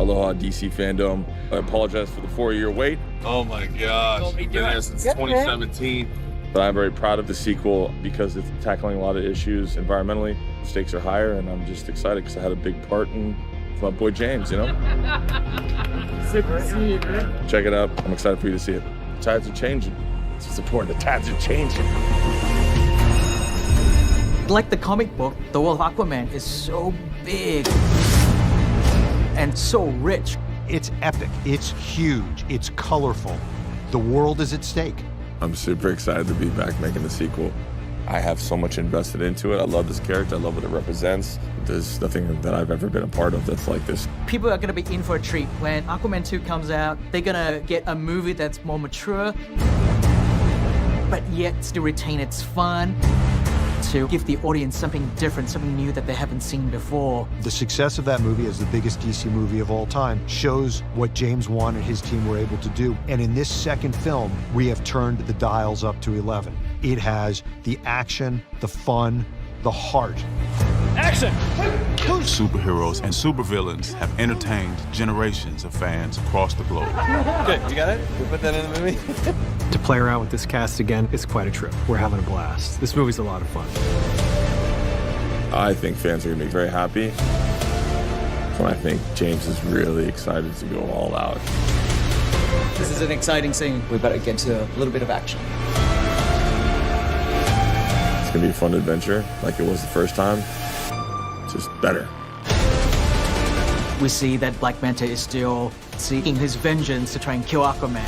Aloha DC fandom. I apologize for the 4-year wait. Oh my gosh, been there since 2017. But I'm very proud of the sequel because it's tackling a lot of issues environmentally. Stakes are higher, and I'm just excited because I had a big part in my boy James, you know? Super to see you, man. Check it out. I'm excited for you to see it. Tides are changing. It's just important. The tides are changing. Like the comic book, the world of Aquaman is so big and so rich. It's epic, it's huge, it's colorful. The world is at stake. I'm super excited to be back making the sequel. I have so much invested into it. I love this character. I love what it represents. There's nothing that I've ever been a part of that's like this. People are going to be in for a treat. When Aquaman 2 comes out, they're going to get a movie that's more mature, but yet still retain its fun, to give the audience something different, something new that they haven't seen before. The success of that movie as the biggest DC movie of all time shows what James Wan and his team were able to do. And in this second film, we have turned the dials up to 11. It has the action, the fun, the heart. Action! Superheroes and supervillains have entertained generations of fans across the globe. Good, you got it? We put that in the movie? To play around with this cast again is quite a trip. We're having a blast. This movie's a lot of fun. I think fans are going to be very happy. And I think James is really excited to go all out. This is an exciting scene. We better get to a little bit of action. It's going to be a fun adventure like it was the first time. Just better. We see that Black Manta is still seeking his vengeance to try and kill Aquaman.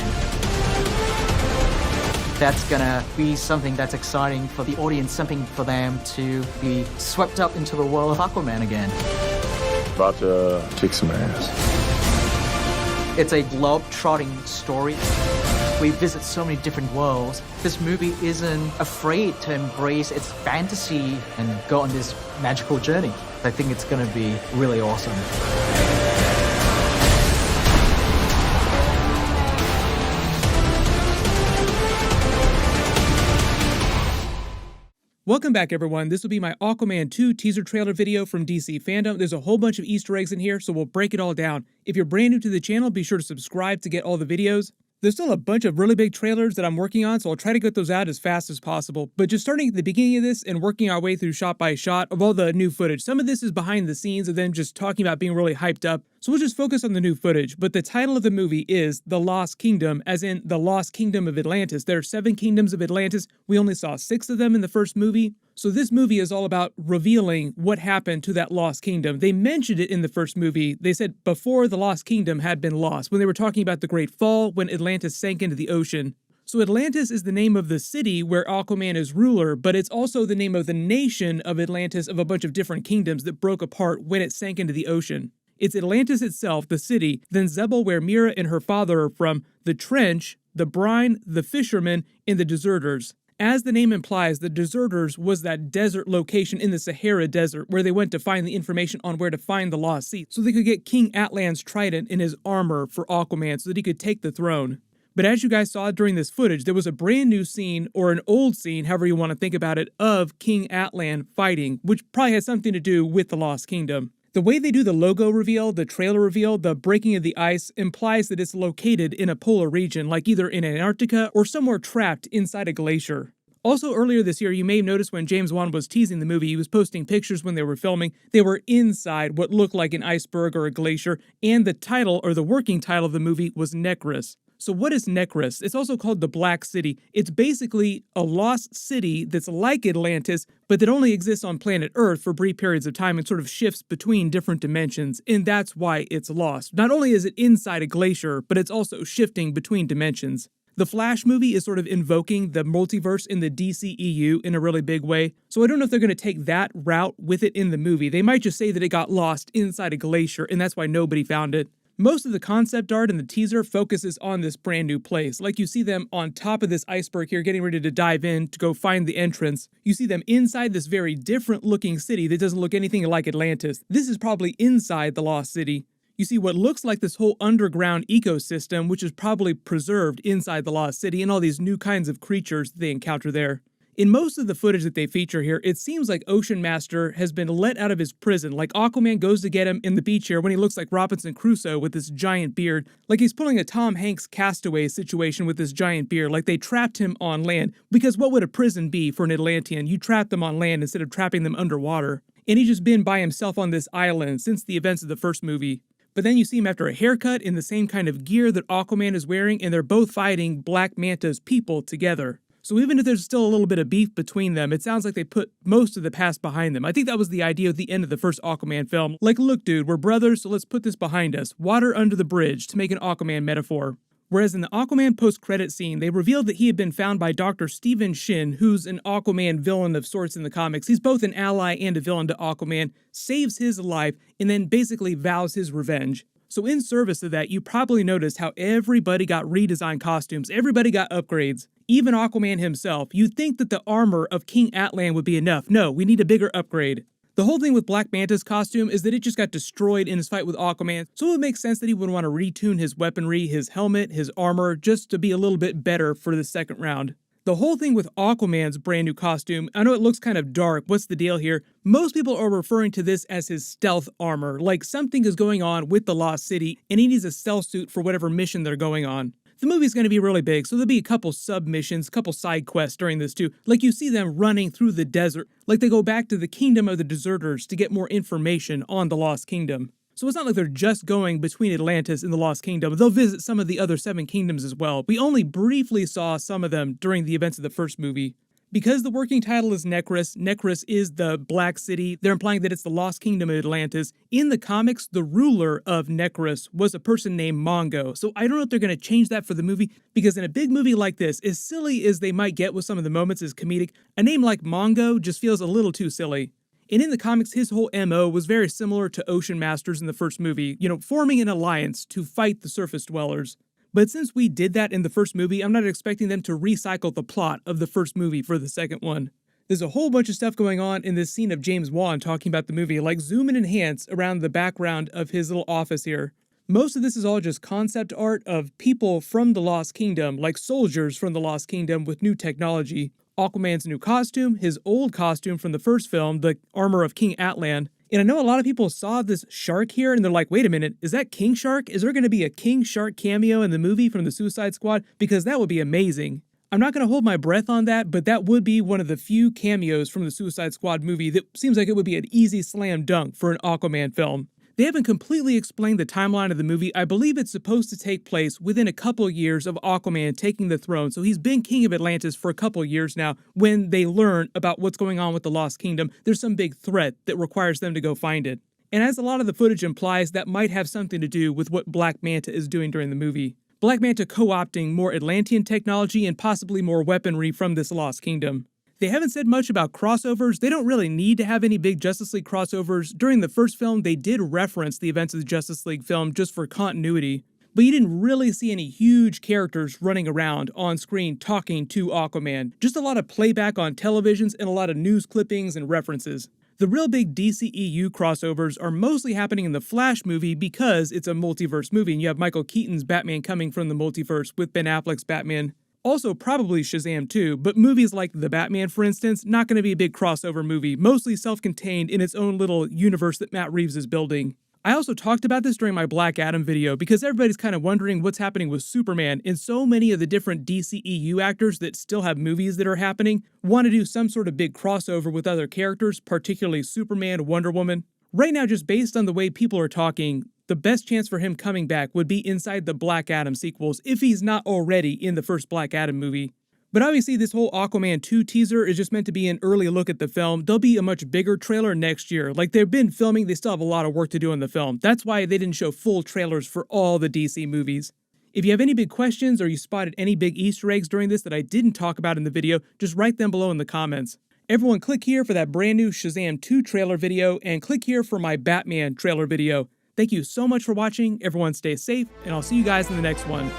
That's gonna be something that's exciting for the audience, something for them to be swept up into the world of Aquaman again. About to kick some ass. It's a globe-trotting story. We visit so many different worlds. This movie isn't afraid to embrace its fantasy and go on this magical journey. I think it's gonna be really awesome. Welcome back, everyone. This will be my Aquaman 2 teaser trailer video from DC Fandom. There's a whole bunch of Easter eggs in here, so we'll break it all down. If you're brand new to the channel, be sure to subscribe to get all the videos. There's still a bunch of really big trailers that I'm working on, so I'll try to get those out as fast as possible. But just starting at the beginning of this and working our way through shot by shot of all the new footage. Some of this is behind the scenes of them just talking about being really hyped up. So we'll just focus on the new footage. But the title of the movie is The Lost Kingdom, as in The Lost Kingdom of Atlantis. There are 7 kingdoms of Atlantis. We only saw 6 of them in the first movie. So this movie is all about revealing what happened to that lost kingdom. They mentioned it in the first movie. They said before the lost kingdom had been lost, when they were talking about the Great Fall, when Atlantis sank into the ocean. So Atlantis is the name of the city where Aquaman is ruler, but it's also the name of the nation of Atlantis, of a bunch of different kingdoms that broke apart when it sank into the ocean. It's Atlantis itself, the city, then Zebel, where Mira and her father are from, the Trench, the Brine, the Fishermen, and the Deserters. As the name implies, the Deserters was that desert location in the Sahara Desert where they went to find the information on where to find the lost sea, so they could get King Atlan's trident in his armor for Aquaman so that he could take the throne. But as you guys saw during this footage, there was a brand new scene, or an old scene, however you want to think about it, of King Atlan fighting, which probably has something to do with the Lost Kingdom. The way they do the logo reveal, the trailer reveal, the breaking of the ice implies that it's located in a polar region, like either in Antarctica or somewhere trapped inside a glacier. Also, earlier this year, you may have noticed when James Wan was teasing the movie, he was posting pictures when they were filming. They were inside what looked like an iceberg or a glacier, and the title, or the working title of the movie, was Necris. So what is Necris? It's also called the Black City. It's basically a lost city that's like Atlantis, but that only exists on planet Earth for brief periods of time and sort of shifts between different dimensions, and that's why it's lost. Not only is it inside a glacier, but it's also shifting between dimensions. The Flash movie is sort of invoking the multiverse in the DCEU in a really big way, so I don't know if they're going to take that route with it in the movie. They might just say that it got lost inside a glacier, and that's why nobody found it. Most of the concept art in the teaser focuses on this brand new place. Like you see them on top of this iceberg here getting ready to dive in to go find the entrance. You see them inside this very different looking city that doesn't look anything like Atlantis. This is probably inside the lost city. You see what looks like this whole underground ecosystem, which is probably preserved inside the lost city, and all these new kinds of creatures they encounter there. In most of the footage that they feature here, it seems like Ocean Master has been let out of his prison, like Aquaman goes to get him in the beach here when he looks like Robinson Crusoe with this giant beard, like he's pulling a Tom Hanks Castaway situation with this giant beard, like they trapped him on land, because what would a prison be for an Atlantean? You trap them on land instead of trapping them underwater. And he's just been by himself on this island since the events of the first movie. But then you see him after a haircut in the same kind of gear that Aquaman is wearing, and they're both fighting Black Manta's people together. So even if there's still a little bit of beef between them, it sounds like they put most of the past behind them. I think that was the idea at the end of the first Aquaman film. Like, look dude, we're brothers, so let's put this behind us. Water under the bridge, to make an Aquaman metaphor. Whereas in the Aquaman post-credit scene, they revealed that he had been found by Dr. Stephen Shin, who's an Aquaman villain of sorts in the comics. He's both an ally and a villain to Aquaman, saves his life, and then basically vows his revenge. So in service of that, you probably noticed how everybody got redesigned costumes, everybody got upgrades. Even Aquaman himself. You'd think that the armor of King Atlan would be enough. No, we need a bigger upgrade. The whole thing with Black Manta's costume is that it just got destroyed in his fight with Aquaman, so it would make sense that he would want to retune his weaponry, his helmet, his armor, just to be a little bit better for the second round. The whole thing with Aquaman's brand new costume, I know it looks kind of dark, what's the deal here? Most people are referring to this as his stealth armor, like something is going on with the Lost City, and he needs a stealth suit for whatever mission they're going on. The movie's going to be really big, so there'll be a couple sub-missions, couple side quests during this too. Like you see them running through the desert, like they go back to the Kingdom of the Deserters to get more information on the Lost Kingdom. So it's not like they're just going between Atlantis and the Lost Kingdom. They'll visit some of the other 7 kingdoms as well. We only briefly saw some of them during the events of the first movie. Because the working title is Necrus, Necrus is the Black City, they're implying that it's the Lost Kingdom of Atlantis. In the comics, the ruler of Necrus was a person named Mongo, so I don't know if they're going to change that for the movie, because in a big movie like this, as silly as they might get with some of the moments as comedic, a name like Mongo just feels a little too silly. And in the comics, his whole MO was very similar to Ocean Masters in the first movie, forming an alliance to fight the surface dwellers. But since we did that in the first movie, I'm not expecting them to recycle the plot of the first movie for the second one. There's a whole bunch of stuff going on in this scene of James Wan talking about the movie, like zoom and enhance around the background of his little office here. Most of this is all just concept art of people from the Lost Kingdom, like soldiers from the Lost Kingdom with new technology. Aquaman's new costume, his old costume from the first film, the armor of King Atlan. And I know a lot of people saw this shark here and they're like, wait a minute, is that King Shark? Is there going to be a King Shark cameo in the movie from the Suicide Squad? Because that would be amazing. I'm not going to hold my breath on that, but that would be one of the few cameos from the Suicide Squad movie that seems like it would be an easy slam dunk for an Aquaman film. They haven't completely explained the timeline of the movie. I believe it's supposed to take place within a couple years of Aquaman taking the throne. So he's been king of Atlantis for a couple years now. When they learn about what's going on with the Lost Kingdom, there's some big threat that requires them to go find it. And as a lot of the footage implies, that might have something to do with what Black Manta is doing during the movie. Black Manta co-opting more Atlantean technology and possibly more weaponry from this Lost Kingdom. They haven't said much about crossovers. They don't really need to have any big Justice League crossovers. During the first film, they did reference the events of the Justice League film just for continuity. But you didn't really see any huge characters running around on screen talking to Aquaman. Just a lot of playback on televisions and a lot of news clippings and references. The real big DCEU crossovers are mostly happening in the Flash movie because it's a multiverse movie and you have Michael Keaton's Batman coming from the multiverse with Ben Affleck's Batman. Also probably Shazam too, but movies like The Batman, for instance, not going to be a big crossover movie, mostly self-contained in its own little universe that Matt Reeves is building. I also talked about this during my Black Adam video because everybody's kind of wondering what's happening with Superman, and so many of the different DCEU actors that still have movies that are happening want to do some sort of big crossover with other characters, particularly Superman, Wonder Woman. Right now, just based on the way people are talking, the best chance for him coming back would be inside the Black Adam sequels, if he's not already in the first Black Adam movie. But obviously this whole Aquaman 2 teaser is just meant to be an early look at the film. There'll be a much bigger trailer next year. Like they've been filming, they still have a lot of work to do in the film. That's why they didn't show full trailers for all the DC movies. If you have any big questions or you spotted any big Easter eggs during this that I didn't talk about in the video, just write them below in the comments. Everyone click here for that brand new Shazam 2 trailer video and click here for my Batman trailer video. Thank you so much for watching, everyone stay safe, and I'll see you guys in the next one.